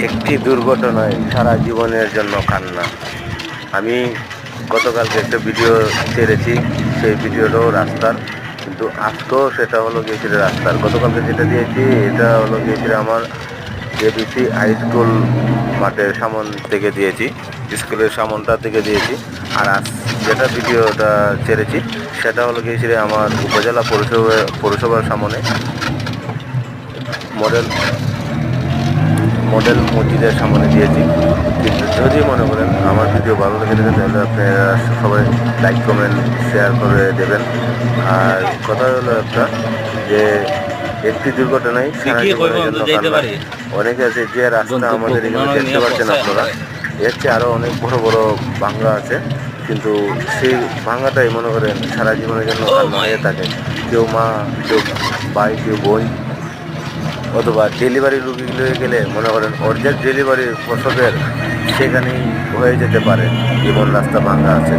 একটি দুর্ঘটনায় সারা জীবনের জন্য কান্না। আমি গতকালকে একটা ভিডিও ছেড়েছি, সেই ভিডিওটাও রাস্তার, কিন্তু আজকেও সেটা হলো গিয়েছিল রাস্তার। গতকালকে যেটা দিয়েছি এটা হলো গিয়েছিল আমার এবিসি হাই স্কুল মাঠের সামন থেকে দিয়েছি, স্কুলের সামনটা থেকে দিয়েছি। আর আজ যেটা ভিডিওটা ছেড়েছি সেটা হলো গিয়েছিল আমার উপজেলা পৌরসভার সামনে মডেল মসজিদের সামনে দিয়েছি। কিন্তু যদি মনে করেন আমার ভিডিও ভালো লেগে থাকে তাহলে আপনারা সবাই লাইক কমেন্ট শেয়ার করে দেবেন। আর কথা হলো একটা, যে একটি দুর্ঘটনায় সারা জীবনের জন্য কান্না। অনেকে আছে যে রাস্তা আমাদের এখানে দেখতে পাচ্ছেন আপনারা, এর চেয়ে আরও অনেক বড় বড় ভাঙ্গা আছে, কিন্তু সেই ভাঙ্গাটাই মনে করেন সারা জীবনের জন্য কান্না হয়ে থাকে। কেউ মা, কেউ ভাই, কেউ বোন, অথবা ডেলিভারি রুগী হয়ে গেলে মনে করেন অর্ধেক ডেলিভারি প্রসবের সেখানেই হয়ে যেতে পারে, জীবন রাস্তা ভাঙা আছে।